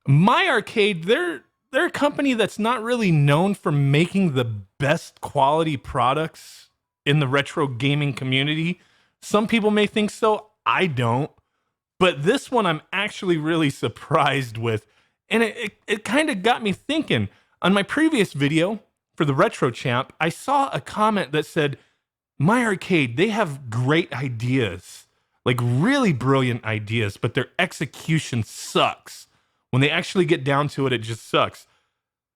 My Arcade, they're a company that's not really known for making the best quality products in the retro gaming community. Some people may think so. I don't. But this one I'm actually really surprised with. And it kind of got me thinking. On my previous video for the Retro Champ, I saw a comment that said, My Arcade, they have great ideas, like really brilliant ideas, but their execution sucks. When they actually get down to it, it just sucks.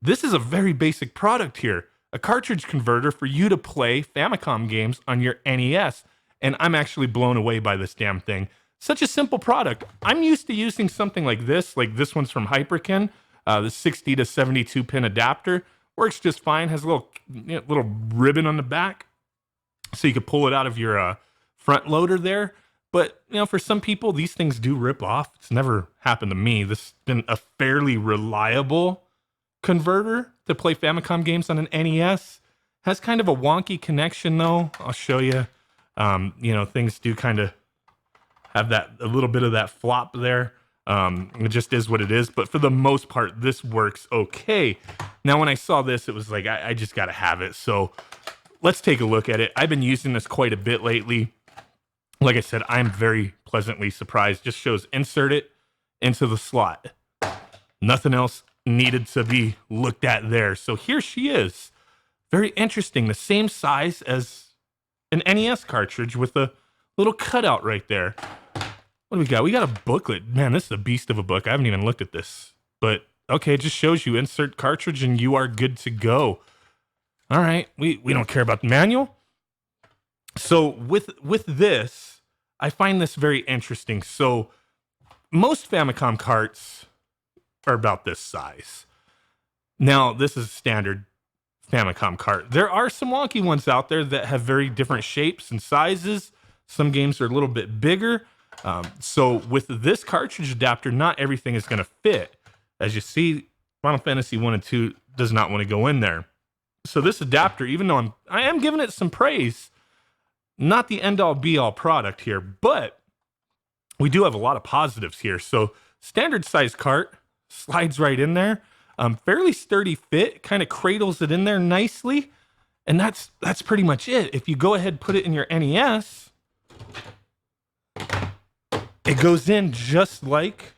This is a very basic product here, a cartridge converter for you to play Famicom games on your NES. And I'm actually blown away by this damn thing. Such a simple product. I'm used to using something like this one's from Hyperkin, the 60 to 72 pin adapter. Works just fine, has a little ribbon on the back, so you could pull it out of your front loader there. But, for some people, these things do rip off. It's never happened to me. This has been a fairly reliable converter to play Famicom games on an NES. Has kind of a wonky connection, though. I'll show you. Things do kind of have a little bit of that flop there. It just is what it is. But for the most part, this works okay. Now, when I saw this, it was like, I just got to have it. So let's take a look at it. I've been using this quite a bit lately. Like I said, I'm very pleasantly surprised. Just shows insert it into the slot. Nothing else needed to be looked at there. So here she is. Very interesting. The same size as an NES cartridge with a little cutout right there. What do we got? We got a booklet. Man, this is a beast of a book. I haven't even looked at this. But, okay, it just shows you insert cartridge and you are good to go. All right, we don't care about the manual. So with this, I find this very interesting. So most Famicom carts are about this size. Now, this is a standard Famicom cart. There are some wonky ones out there that have very different shapes and sizes. Some games are a little bit bigger. So with this cartridge adapter, not everything is going to fit. As you see, Final Fantasy 1 and 2 does not want to go in there. So this adapter, even though I am giving it some praise, not the end-all be-all product here, but we do have a lot of positives here. So standard size cart slides right in there. Fairly sturdy fit, kind of cradles it in there nicely. And that's pretty much it. If you go ahead and put it in your NES, it goes in just like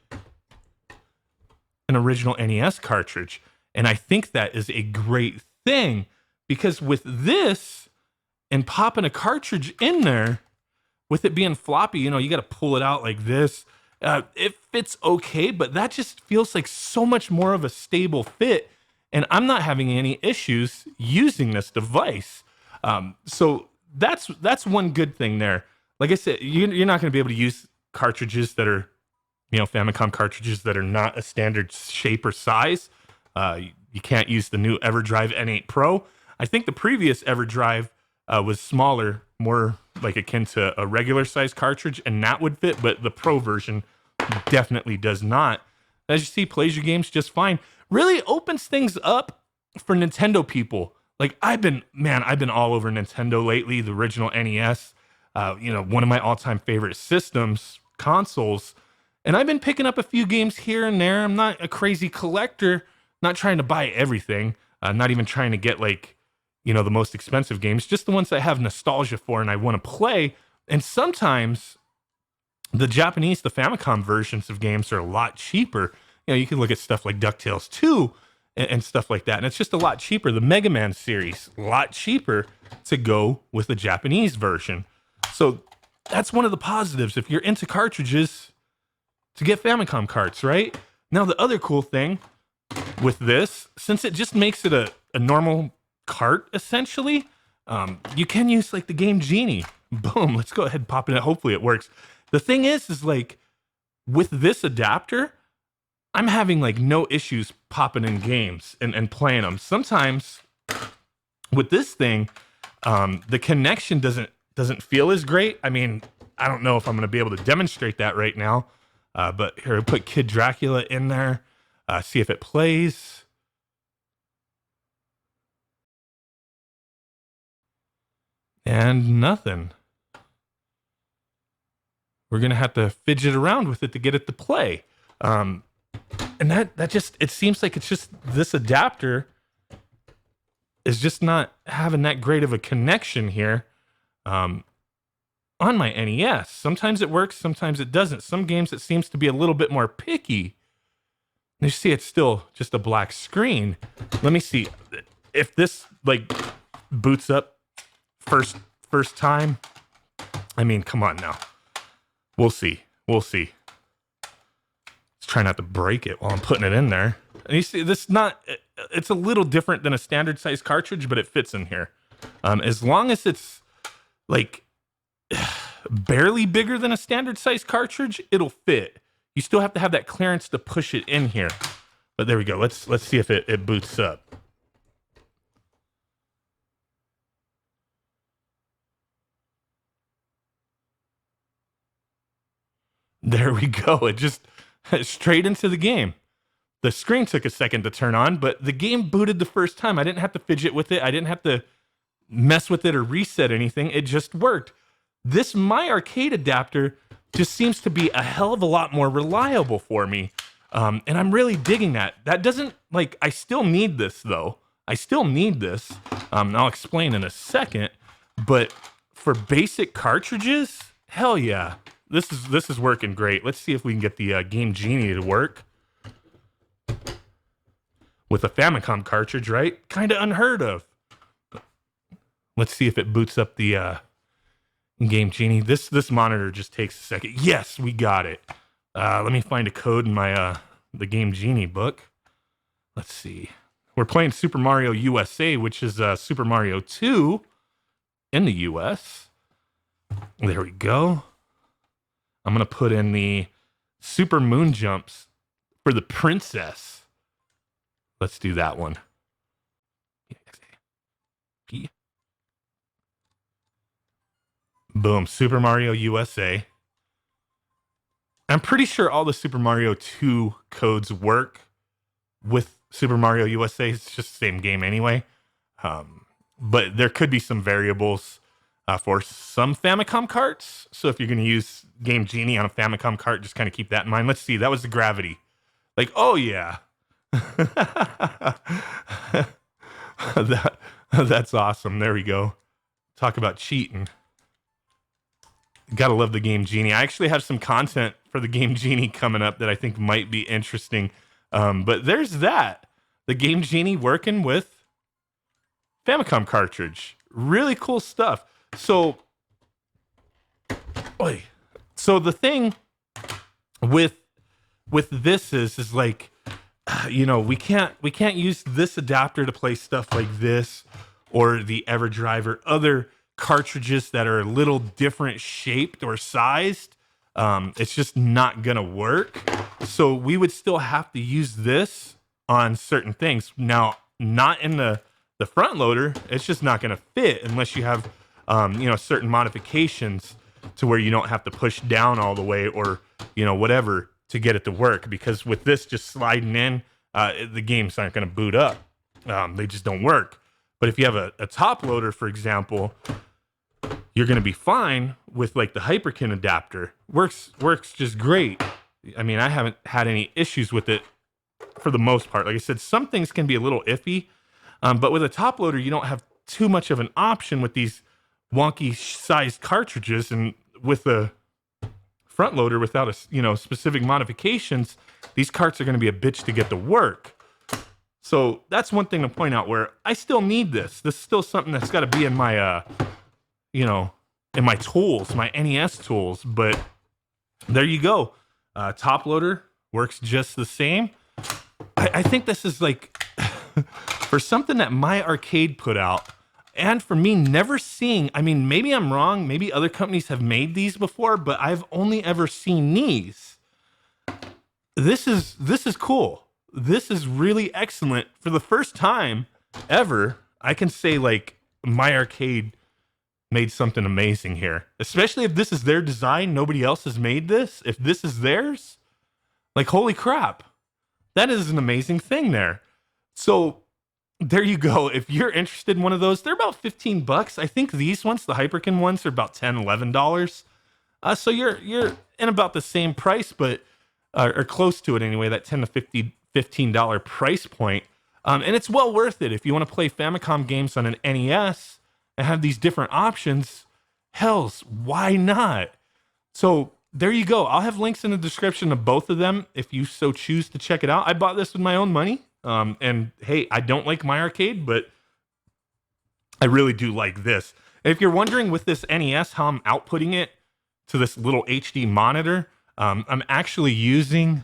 an original NES cartridge. And I think that is a great thing, because with this and popping a cartridge in there, with it being floppy, you got to pull it out like this. It fits okay, but that just feels like so much more of a stable fit. And I'm not having any issues using this device. So that's one good thing there. Like I said, you're not going to be able to use cartridges that are, Famicom cartridges that are not a standard shape or size. You can't use the new EverDrive N8 Pro. I think the previous EverDrive was smaller, more like akin to a regular size cartridge, and that would fit, but the Pro version definitely does not. As you see, plays your games just fine. Really opens things up for Nintendo people. Like I've been all over Nintendo lately, the original NES, one of my all-time favorite consoles, and I've been picking up a few games here and there. I'm not a crazy collector, not trying to buy everything, not even trying to get the most expensive games, just the ones I have nostalgia for and I want to play. And sometimes the Famicom versions of games are a lot cheaper. You can look at stuff like DuckTales 2 and stuff like that, and it's just a lot cheaper. The Mega Man series, a lot cheaper to go with the Japanese version. So that's one of the positives if you're into cartridges, to get Famicom carts, right? Now, the other cool thing with this, since it just makes it a normal cart, essentially, you can use the game Genie. Boom, let's go ahead and pop it in. Hopefully it works. The thing is with this adapter, I'm having no issues popping in games and playing them. Sometimes with this thing, the connection doesn't feel as great. I mean, I don't know if I'm going to be able to demonstrate that right now, but here, I'll put Kid Dracula in there, see if it plays. And nothing. We're going to have to fidget around with it to get it to play. And that just, it seems like it's just this adapter is just not having that great of a connection here on my NES. Sometimes it works, sometimes it doesn't. Some games it seems to be a little bit more picky. You see it's still just a black screen. Let me see if this like boots up first time. I mean, come on now. We'll see. We'll see. Let's try not to break it while I'm putting it in there. And you see, it's a little different than a standard size cartridge, but it fits in here. As long as it's like barely bigger than a standard size cartridge, it'll fit. You still have to have that clearance to push it in here. But there we go. Let's see if it boots up. There we go. It just straight into the game. The screen took a second to turn on, but the game booted the first time. I didn't have to fidget with it. I didn't have to mess with it or reset anything. It just worked. This My Arcade adapter just seems to be a hell of a lot more reliable for me. And I'm really digging that. That doesn't, like, I still need this, though. I still need this. I'll explain in a second. But for basic cartridges, hell yeah. This is working great. Let's see if we can get the Game Genie to work. With a Famicom cartridge, right? Kind of unheard of. Let's see if it boots up the Game Genie. This monitor just takes a second. Yes, we got it. Let me find a code in my the Game Genie book. Let's see. We're playing Super Mario USA, which is Super Mario 2 in the US. There we go. I'm going to put in the Super Moon Jumps for the Princess. Let's do that one. Boom, Super Mario USA. I'm pretty sure all the Super Mario 2 codes work with Super Mario USA. It's just the same game anyway. But there could be some variables for some Famicom carts. So if you're going to use Game Genie on a Famicom cart, just kind of keep that in mind. Let's see. That was the gravity. Like, oh yeah. That's awesome. There we go. Talk about cheating. Gotta love the Game Genie. I actually have some content for the Game Genie coming up that I think might be interesting. But there's that. The Game Genie working with Famicom cartridge. Really cool stuff. So the thing with this is like, you know, we can't use this adapter to play stuff like this or the EverDrive or other cartridges that are a little different shaped or sized. It's just not gonna work. So we would still have to use this on certain things. Now, not in the front loader. It's just not gonna fit unless you have you know, certain modifications to where you don't have to push down all the way or, you know, whatever to get it to work. Because with this just sliding in, the games aren't gonna boot up. They just don't work. But if you have a top loader, for example, you're going to be fine with like the Hyperkin adapter. Works just great. I mean, I haven't had any issues with it for the most part. Like I said, some things can be a little iffy, but with a top loader, you don't have too much of an option with these wonky sized cartridges. And with the front loader, without specific modifications, these carts are going to be a bitch to get to work. So that's one thing to point out where I still need this. This is still something that's got to be in my, in my tools, my NES tools. But there you go. Top loader works just the same. I think this is like, for something that My Arcade put out, and for me never seeing, I mean, maybe I'm wrong. Maybe other companies have made these before, but I've only ever seen these. This is cool. This is really excellent. For the first time ever, I can say like My Arcade made something amazing here. Especially if this is their design, nobody else has made this. If this is theirs, like holy crap. That is an amazing thing there. So there you go. If you're interested in one of those, they're about $15. I think these ones, the Hyperkin ones, are about $10, $11. So you're in about the same price, but or close to it anyway, that $10 to $15 price point. And it's well worth it if you want to play Famicom games on an NES and have these different options. Hells, why not? So there you go. I'll have links in the description of both of them if you so choose to check it out. I bought this with my own money. And hey, I don't like my arcade, but I really do like this. And if you're wondering with this NES how I'm outputting it to this little HD monitor, I'm actually using,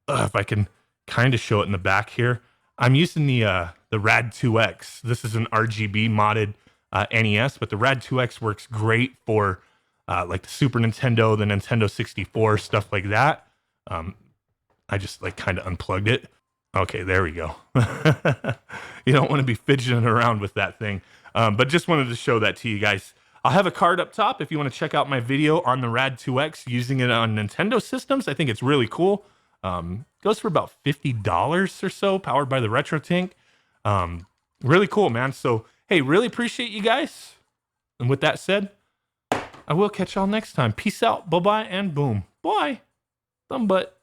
if I can kind of show it in the back here, I'm using the Rad2X. This is an RGB modded NES, but the Rad2X works great for like the Super Nintendo, the Nintendo 64, stuff like that. I just like kind of unplugged it. Okay, there we go. You don't want to be fidgeting around with that thing. But just wanted to show that to you guys. I'll have a card up top if you want to check out my video on the Rad2X using it on Nintendo systems. I think it's really cool. Goes for about $50 or so, powered by the RetroTink. Really cool, man. So, hey, really appreciate you guys. And with that said, I will catch y'all next time. Peace out, bye-bye, and boom. Bye. Thumb butt.